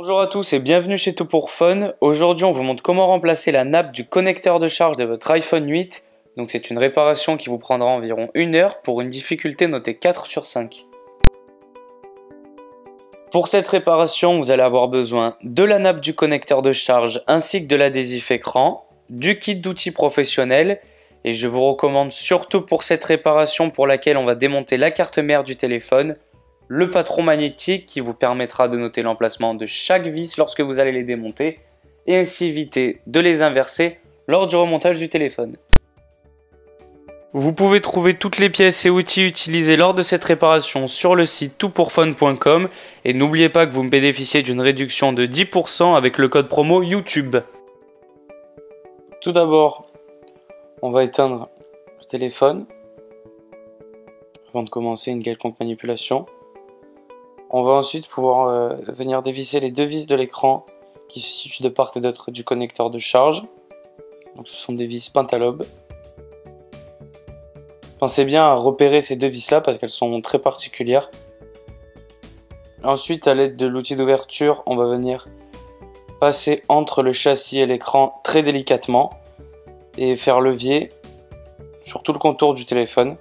Bonjour à tous et bienvenue chez Tout pour Fun. Aujourd'hui on vous montre comment remplacer la nappe du connecteur de charge de votre iPhone 8. Donc c'est une réparation qui vous prendra environ 1 heure pour une difficulté notée 4 sur 5. Pour cette réparation vous allez avoir besoin de la nappe du connecteur de charge ainsi que de l'adhésif écran, du kit d'outils professionnels et je vous recommande surtout pour cette réparation pour laquelle on va démonter la carte mère du téléphone, le patron magnétique qui vous permettra de noter l'emplacement de chaque vis lorsque vous allez les démonter et ainsi éviter de les inverser lors du remontage du téléphone. Vous pouvez trouver toutes les pièces et outils utilisés lors de cette réparation sur le site toutpourfun.com et n'oubliez pas que vous bénéficiez d'une réduction de 10% avec le code promo YouTube. Tout d'abord, on va éteindre le téléphone avant de commencer une quelconque manipulation. On va ensuite pouvoir venir dévisser les deux vis de l'écran qui se situent de part et d'autre du connecteur de charge. Donc ce sont des vis pentalobes. Pensez bien à repérer ces deux vis là parce qu'elles sont très particulières. Ensuite, à l'aide de l'outil d'ouverture, on va venir passer entre le châssis et l'écran très délicatement et faire levier sur tout le contour du téléphone.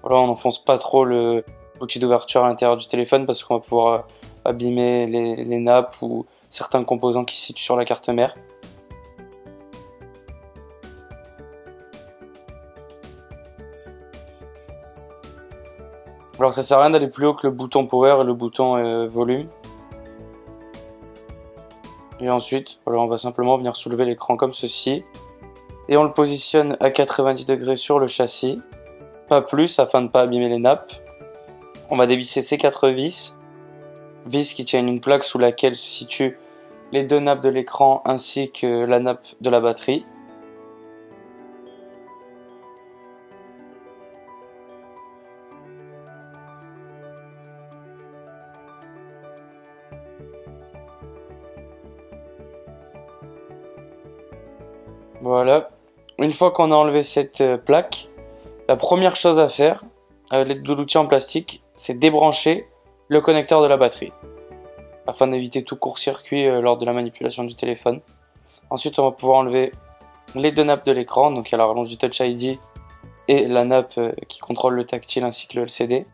Voilà, on n'enfonce pas trop l'outil d'ouverture à l'intérieur du téléphone parce qu'on va pouvoir abîmer les nappes ou certains composants qui se situent sur la carte mère. Alors ça sert à rien d'aller plus haut que le bouton power et le bouton volume. Et ensuite, voilà, on va simplement venir soulever l'écran comme ceci. Et on le positionne à 90 degrés sur le châssis. Pas plus afin de ne pas abîmer les nappes. On va dévisser ces 4 vis. Vis qui tiennent une plaque sous laquelle se situent les deux nappes de l'écran ainsi que la nappe de la batterie. Voilà. Une fois qu'on a enlevé cette plaque, la première chose à faire, à l'aide de l'outil en plastique, c'est débrancher le connecteur de la batterie, afin d'éviter tout court-circuit lors de la manipulation du téléphone. Ensuite, on va pouvoir enlever les deux nappes de l'écran, donc il y a la rallonge du Touch ID et la nappe qui contrôle le tactile ainsi que le LCD.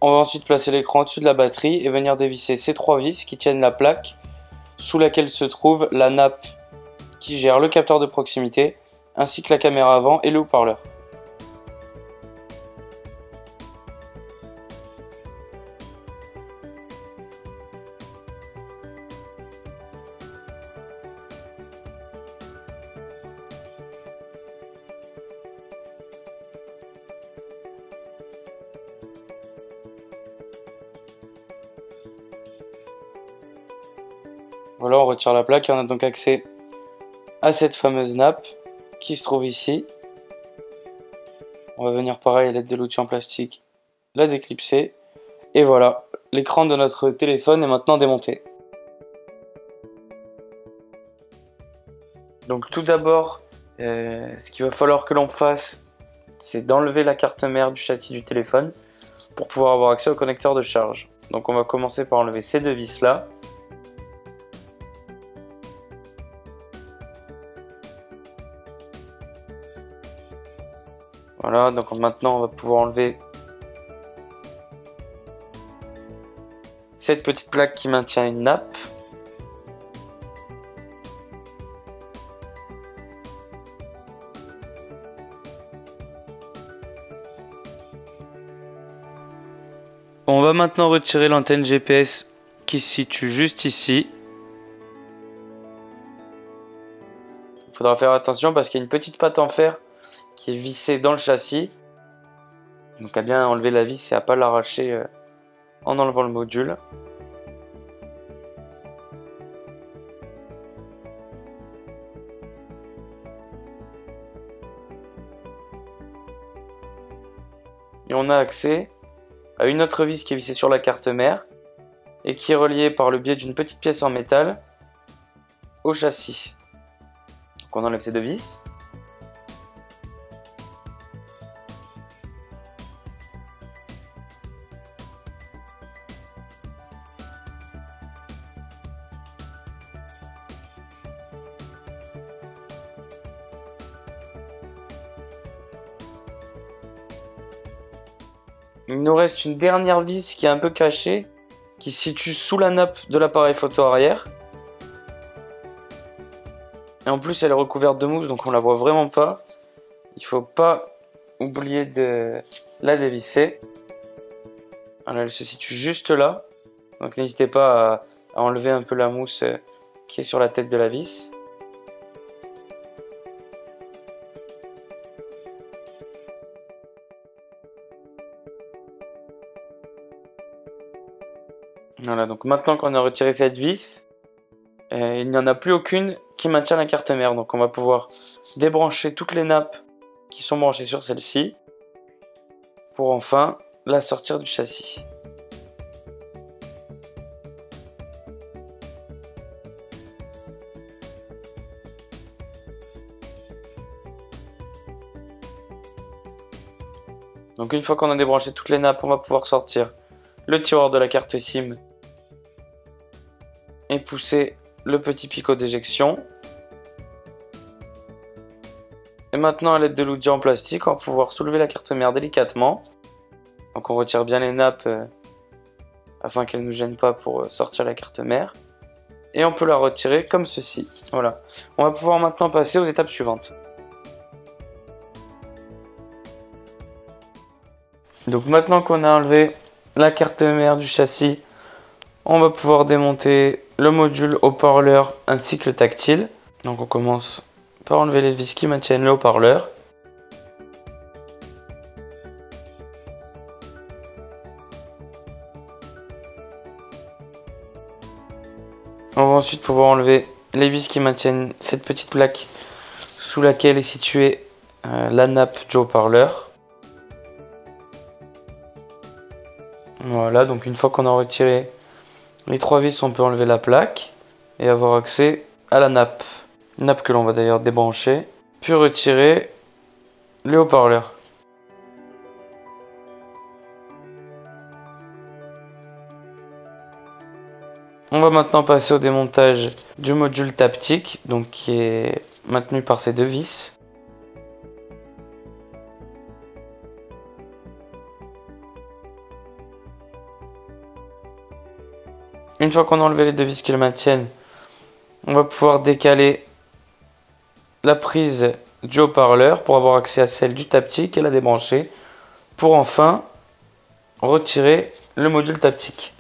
On va ensuite placer l'écran au-dessus de la batterie et venir dévisser ces 3 vis qui tiennent la plaque sous laquelle se trouve la nappe qui gère le capteur de proximité ainsi que la caméra avant et le haut-parleur. Voilà, on retire la plaque et on a donc accès à cette fameuse nappe qui se trouve ici. On va venir pareil à l'aide de l'outil en plastique la déclipser. Et voilà, l'écran de notre téléphone est maintenant démonté. Donc tout d'abord, ce qu'il va falloir que l'on fasse, c'est d'enlever la carte mère du châssis du téléphone pour pouvoir avoir accès au connecteur de charge. Donc on va commencer par enlever ces deux vis là. Voilà, donc maintenant on va pouvoir enlever cette petite plaque qui maintient une nappe. On va maintenant retirer l'antenne GPS qui se situe juste ici. Il faudra faire attention parce qu'il y a une petite patte en fer qui est vissée dans le châssis. Donc à bien enlever la vis et à pas l'arracher en enlevant le module. Et on a accès à une autre vis qui est vissée sur la carte mère et qui est reliée par le biais d'une petite pièce en métal au châssis. Donc on enlève ces deux vis. Il nous reste une dernière vis qui est un peu cachée, qui se situe sous la nappe de l'appareil photo arrière. Et en plus elle est recouverte de mousse, donc on la voit vraiment pas. Il faut pas oublier de la dévisser. Alors, elle se situe juste là, donc n'hésitez pas à enlever un peu la mousse qui est sur la tête de la vis. Voilà, donc maintenant qu'on a retiré cette vis, il n'y en a plus aucune qui maintient la carte mère. Donc on va pouvoir débrancher toutes les nappes qui sont branchées sur celle-ci pour enfin la sortir du châssis. Donc une fois qu'on a débranché toutes les nappes, on va pouvoir sortir le tiroir de la carte SIM et pousser le petit picot d'éjection. Et maintenant, à l'aide de l'outil en plastique, on va pouvoir soulever la carte mère délicatement. Donc on retire bien les nappes afin qu'elles ne nous gênent pas pour sortir la carte mère. Et on peut la retirer comme ceci. Voilà. On va pouvoir maintenant passer aux étapes suivantes. Donc maintenant qu'on a enlevé la carte mère du châssis, on va pouvoir démonter le module haut-parleur ainsi que le tactile. Donc on commence par enlever les vis qui maintiennent le haut-parleur. On va ensuite pouvoir enlever les vis qui maintiennent cette petite plaque sous laquelle est située la nappe du haut-parleur. Voilà, donc une fois qu'on a retiré les 3 vis, on peut enlever la plaque et avoir accès à la nappe. Nappe que l'on va d'ailleurs débrancher, puis retirer les haut-parleurs. On va maintenant passer au démontage du module taptique, donc qui est maintenu par ces 2 vis. Une fois qu'on a enlevé les 2 vis qui le maintiennent, on va pouvoir décaler la prise du haut-parleur pour avoir accès à celle du taptique et la débrancher pour enfin retirer le module taptique.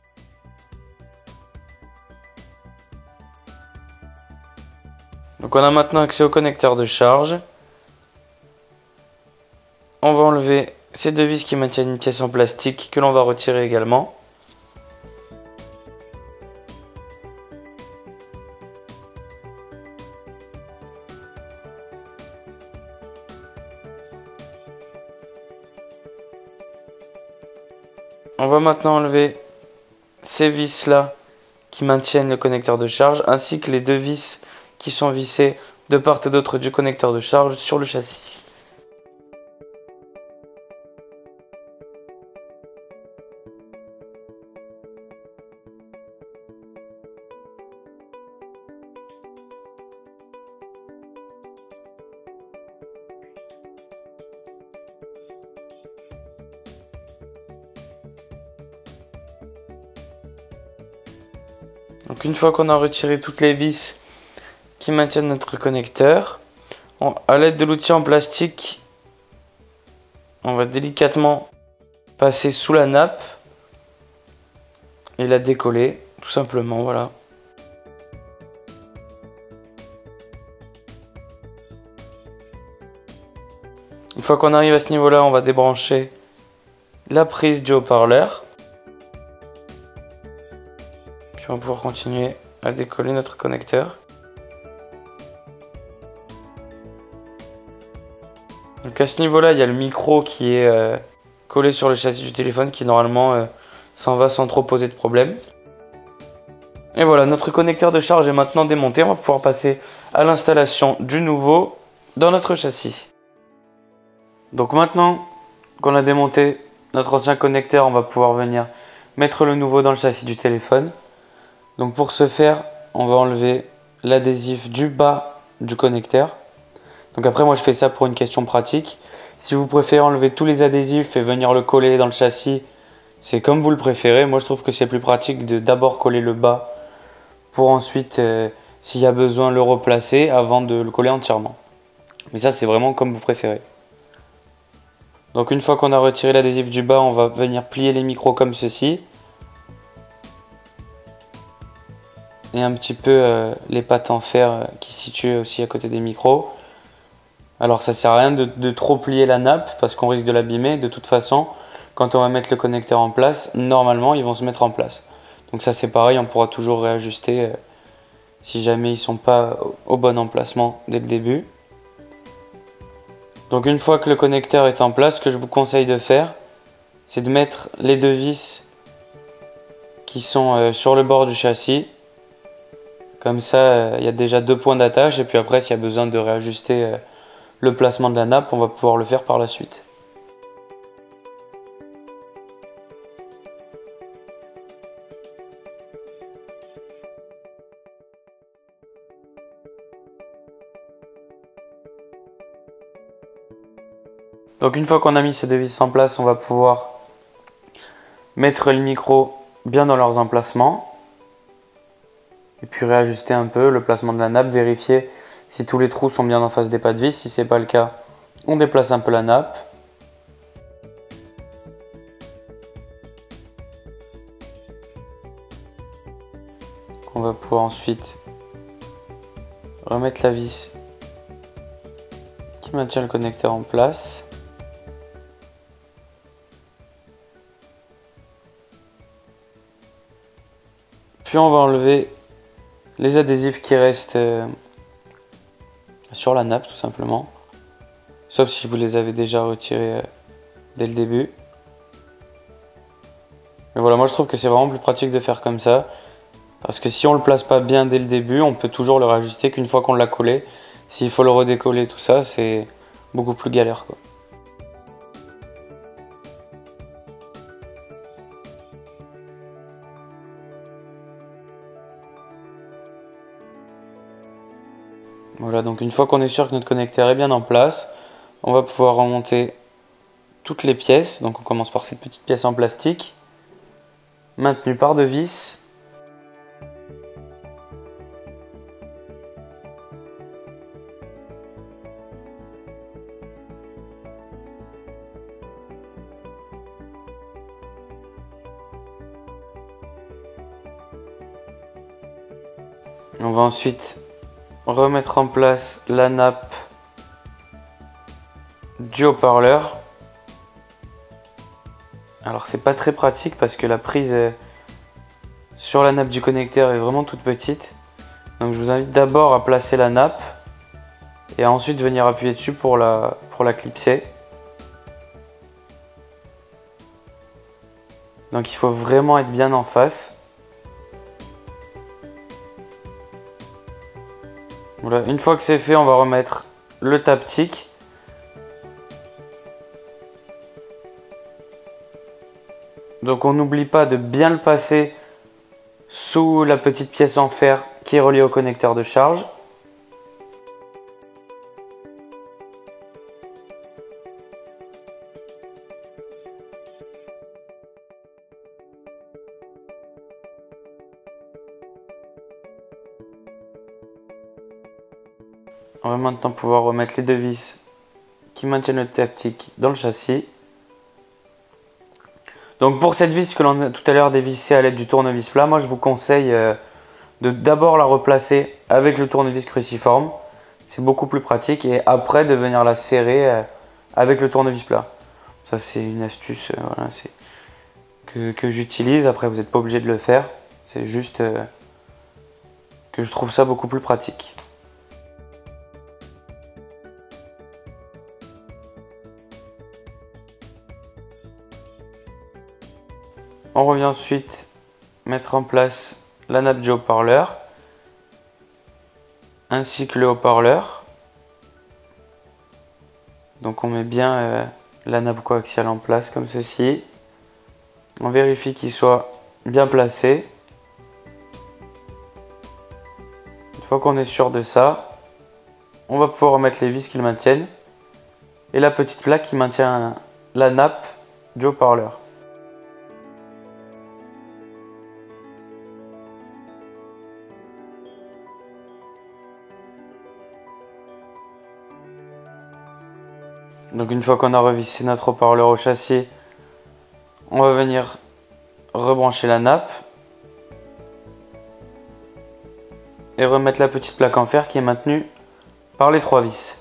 Donc on a maintenant accès au connecteur de charge. On va enlever ces 2 vis qui maintiennent une pièce en plastique que l'on va retirer également. On va maintenant enlever ces vis là qui maintiennent le connecteur de charge ainsi que les 2 vis qui sont vissées de part et d'autre du connecteur de charge sur le châssis. Donc une fois qu'on a retiré toutes les vis qui maintiennent notre connecteur, à l'aide de l'outil en plastique, on va délicatement passer sous la nappe et la décoller, tout simplement, voilà. Une fois qu'on arrive à ce niveau-là, on va débrancher la prise du haut-parleur. Puis on va pouvoir continuer à décoller notre connecteur. Donc à ce niveau-là, il y a le micro qui est collé sur le châssis du téléphone qui normalement s'en va sans trop poser de problème. Et voilà, notre connecteur de charge est maintenant démonté. On va pouvoir passer à l'installation du nouveau dans notre châssis. Donc maintenant qu'on a démonté notre ancien connecteur, on va pouvoir venir mettre le nouveau dans le châssis du téléphone. Donc pour ce faire, on va enlever l'adhésif du bas du connecteur. Donc après moi je fais ça pour une question pratique. Si vous préférez enlever tous les adhésifs et venir le coller dans le châssis, c'est comme vous le préférez. Moi je trouve que c'est plus pratique de d'abord coller le bas pour ensuite, s'il y a besoin, le replacer avant de le coller entièrement. Mais ça c'est vraiment comme vous préférez. Donc une fois qu'on a retiré l'adhésif du bas, on va venir plier les micros comme ceci. Et un petit peu les pattes en fer qui se situent aussi à côté des micros. Alors ça sert à rien de trop plier la nappe parce qu'on risque de l'abîmer. De toute façon, quand on va mettre le connecteur en place, normalement ils vont se mettre en place. Donc ça c'est pareil, on pourra toujours réajuster si jamais ils ne sont pas au bon emplacement dès le début. Donc une fois que le connecteur est en place, ce que je vous conseille de faire, c'est de mettre les deux vis qui sont sur le bord du châssis. Comme ça, il y a déjà 2 points d'attache et puis après, s'il y a besoin de réajuster le placement de la nappe, on va pouvoir le faire par la suite. Donc une fois qu'on a mis ces deux vis en place, on va pouvoir mettre les micros bien dans leurs emplacements. Et puis réajuster un peu le placement de la nappe, vérifier si tous les trous sont bien en face des pas de vis. Si ce n'est pas le cas, on déplace un peu la nappe. On va pouvoir ensuite remettre la vis qui maintient le connecteur en place. Puis on va enlever les adhésifs qui restent sur la nappe tout simplement. Sauf si vous les avez déjà retirés dès le début. Mais voilà, moi je trouve que c'est vraiment plus pratique de faire comme ça. Parce que si on ne le place pas bien dès le début, on peut toujours le rajuster qu'une fois qu'on l'a collé. S'il faut le redécoller, tout ça, c'est beaucoup plus galère, quoi. Voilà, donc une fois qu'on est sûr que notre connecteur est bien en place, on va pouvoir remonter toutes les pièces. Donc on commence par cette petite pièce en plastique, maintenue par deux vis. On va ensuite remettre en place la nappe du haut-parleur. Alors c'est pas très pratique parce que la prise sur la nappe du connecteur est vraiment toute petite. Donc je vous invite d'abord à placer la nappe et ensuite venir appuyer dessus pour la clipser. Donc il faut vraiment être bien en face. Voilà, une fois que c'est fait, on va remettre le taptic. Donc on n'oublie pas de bien le passer sous la petite pièce en fer qui est reliée au connecteur de charge. On va maintenant pouvoir remettre les deux vis qui maintiennent le taptic dans le châssis. Donc pour cette vis que l'on a tout à l'heure dévissée à l'aide du tournevis plat, moi je vous conseille de d'abord la replacer avec le tournevis cruciforme. C'est beaucoup plus pratique et après de venir la serrer avec le tournevis plat. Ça c'est une astuce voilà, que j'utilise. Après vous n'êtes pas obligé de le faire. C'est juste que je trouve ça beaucoup plus pratique. On revient ensuite mettre en place la nappe du haut-parleur ainsi que le haut-parleur. Donc on met bien la nappe coaxiale en place comme ceci. On vérifie qu'il soit bien placé. Une fois qu'on est sûr de ça, on va pouvoir remettre les vis qui le maintiennent. et la petite plaque qui maintient la nappe du haut-parleur. Donc une fois qu'on a revissé notre haut-parleur au châssis, on va venir rebrancher la nappe et remettre la petite plaque en fer qui est maintenue par les 3 vis.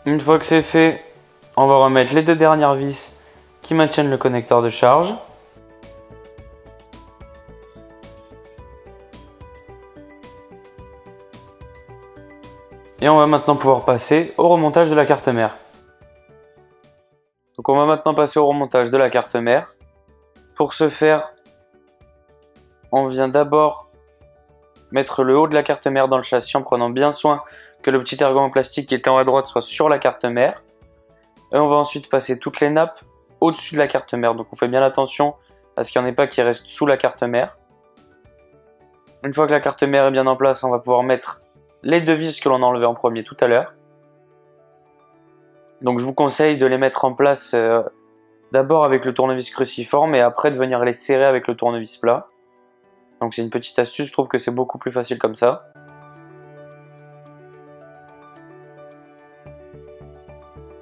Une fois que c'est fait, on va remettre les 2 dernières vis qui maintiennent le connecteur de charge. Et on va maintenant pouvoir passer au remontage de la carte mère. Donc on va maintenant passer au remontage de la carte mère. Pour ce faire, on vient d'abord mettre le haut de la carte mère dans le châssis en prenant bien soin que le petit ergot en plastique qui était en haut à droite soit sur la carte mère. Et on va ensuite passer toutes les nappes au-dessus de la carte mère. Donc on fait bien attention à ce qu'il n'y en ait pas qui restent sous la carte mère. Une fois que la carte mère est bien en place, on va pouvoir mettre les 2 vis que l'on a enlevées en premier tout à l'heure. Donc je vous conseille de les mettre en place d'abord avec le tournevis cruciforme et après de venir les serrer avec le tournevis plat. Donc c'est une petite astuce, je trouve que c'est beaucoup plus facile comme ça.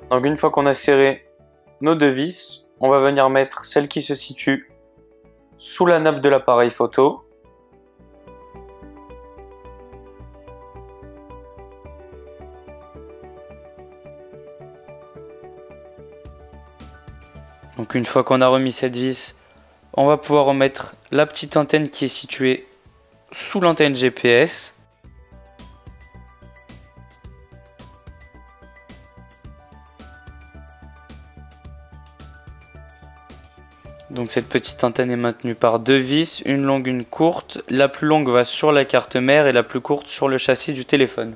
Donc une fois qu'on a serré nos 2 vis, on va venir mettre celle qui se situe sous la nappe de l'appareil photo. Donc une fois qu'on a remis cette vis, on va pouvoir remettre la petite antenne qui est située sous l'antenne GPS. Donc cette petite antenne est maintenue par 2 vis, une longue, une courte. La plus longue va sur la carte mère et la plus courte sur le châssis du téléphone.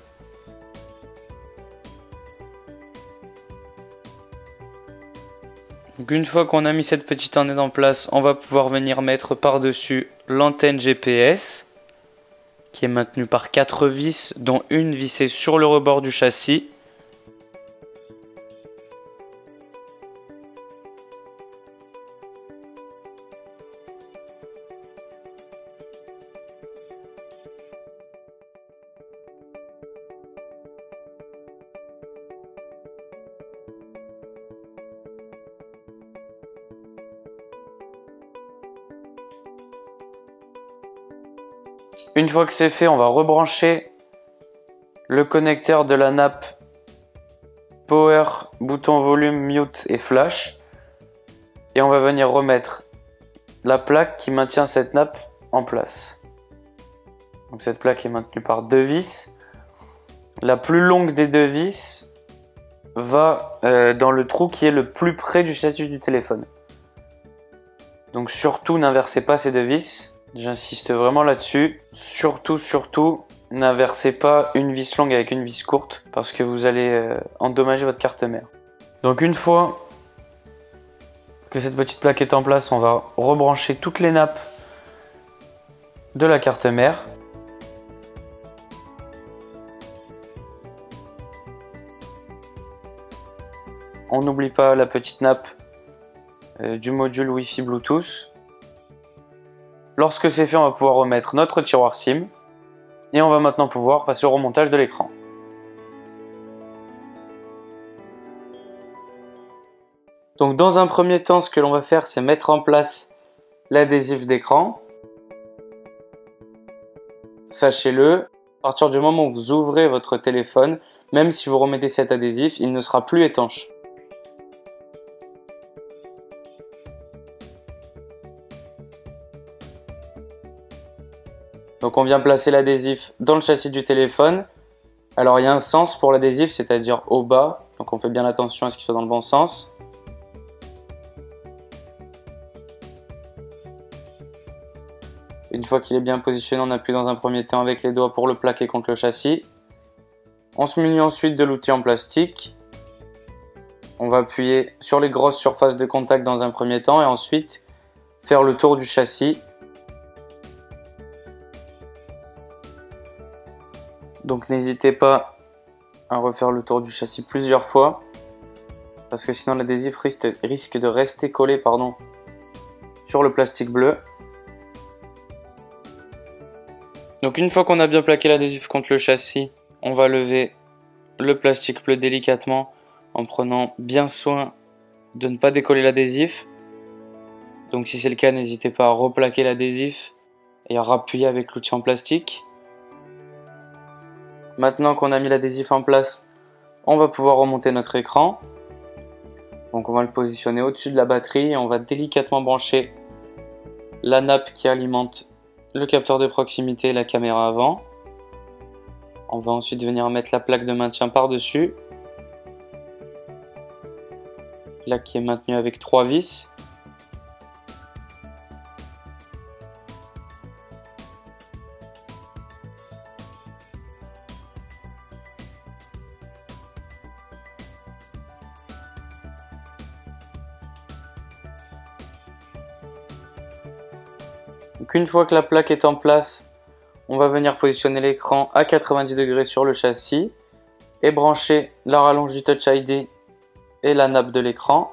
Donc une fois qu'on a mis cette petite antenne en place, on va pouvoir venir mettre par-dessus l'antenne GPS qui est maintenue par 4 vis, dont une vissée sur le rebord du châssis. Une fois que c'est fait, on va rebrancher le connecteur de la nappe Power, bouton volume, mute et flash. Et on va venir remettre la plaque qui maintient cette nappe en place. Donc cette plaque est maintenue par 2 vis. La plus longue des 2 vis va dans le trou qui est le plus près du châssis du téléphone. Donc surtout n'inversez pas ces 2 vis. J'insiste vraiment là-dessus. Surtout, n'inversez pas une vis longue avec une vis courte parce que vous allez endommager votre carte mère. Donc une fois que cette petite plaque est en place, on va rebrancher toutes les nappes de la carte mère. On n'oublie pas la petite nappe du module Wi-Fi Bluetooth. Lorsque c'est fait, on va pouvoir remettre notre tiroir SIM et on va maintenant pouvoir passer au remontage de l'écran. Donc dans un premier temps, ce que l'on va faire, c'est mettre en place l'adhésif d'écran. Sachez-le, à partir du moment où vous ouvrez votre téléphone, même si vous remettez cet adhésif, il ne sera plus étanche. Donc on vient placer l'adhésif dans le châssis du téléphone. Alors il y a un sens pour l'adhésif, c'est-à-dire au bas. Donc on fait bien attention à ce qu'il soit dans le bon sens. fois qu'il est bien positionné, on appuie dans un premier temps avec les doigts pour le plaquer contre le châssis. On se munit ensuite de l'outil en plastique. On va appuyer sur les grosses surfaces de contact dans un premier temps et ensuite faire le tour du châssis. Donc n'hésitez pas à refaire le tour du châssis plusieurs fois parce que sinon l'adhésif risque de rester collé sur le plastique bleu. Donc une fois qu'on a bien plaqué l'adhésif contre le châssis, on va lever le plastique bleu délicatement en prenant bien soin de ne pas décoller l'adhésif. Donc si c'est le cas, n'hésitez pas à replaquer l'adhésif et à rappuyer avec l'outil en plastique. Maintenant qu'on a mis l'adhésif en place, on va pouvoir remonter notre écran. Donc on va le positionner au-dessus de la batterie et on va délicatement brancher la nappe qui alimente le capteur de proximité et la caméra avant. On va ensuite venir mettre la plaque de maintien par-dessus. Là qui est maintenue avec 3 vis. Donc une fois que la plaque est en place, on va venir positionner l'écran à 90 degrés sur le châssis et brancher la rallonge du Touch ID et la nappe de l'écran.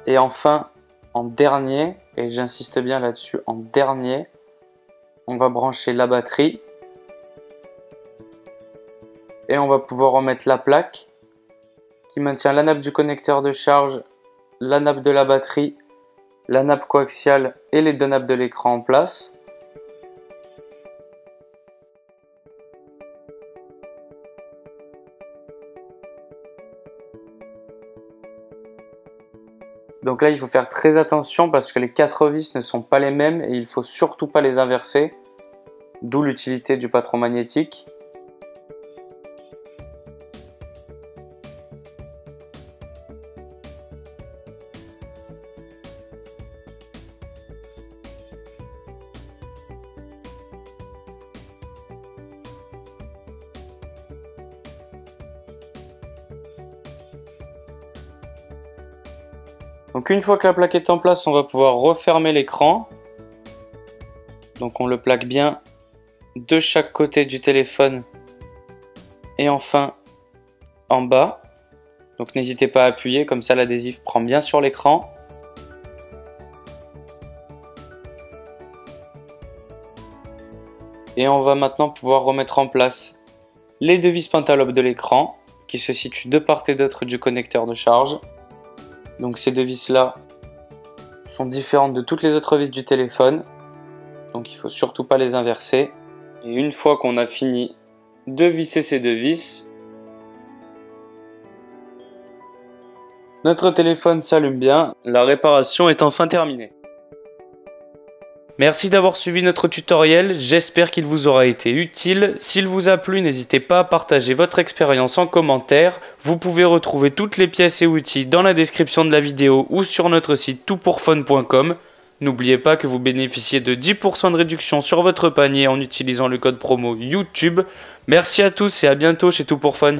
Et enfin, en dernier, et j'insiste bien là-dessus, en dernier, on va brancher la batterie et on va pouvoir remettre la plaque qui maintient la nappe du connecteur de charge, la nappe de la batterie, la nappe coaxiale et les deux nappes de l'écran en place. Donc là il faut faire très attention parce que les 4 vis ne sont pas les mêmes et il faut surtout pas les inverser, d'où l'utilité du patron magnétique. Donc une fois que la plaque est en place, on va pouvoir refermer l'écran. Donc on le plaque bien de chaque côté du téléphone et enfin en bas. Donc n'hésitez pas à appuyer, comme ça l'adhésif prend bien sur l'écran. Et on va maintenant pouvoir remettre en place les deux vis pentalobes de l'écran qui se situent de part et d'autre du connecteur de charge. Donc ces deux vis là sont différentes de toutes les autres vis du téléphone, donc il faut surtout pas les inverser. Et une fois qu'on a fini de visser ces deux vis, notre téléphone s'allume bien, la réparation est enfin terminée. Merci d'avoir suivi notre tutoriel, j'espère qu'il vous aura été utile. S'il vous a plu, n'hésitez pas à partager votre expérience en commentaire. Vous pouvez retrouver toutes les pièces et outils dans la description de la vidéo ou sur notre site toutpourfun.com. N'oubliez pas que vous bénéficiez de 10% de réduction sur votre panier en utilisant le code promo YouTube. Merci à tous et à bientôt chez Tout pour Fun.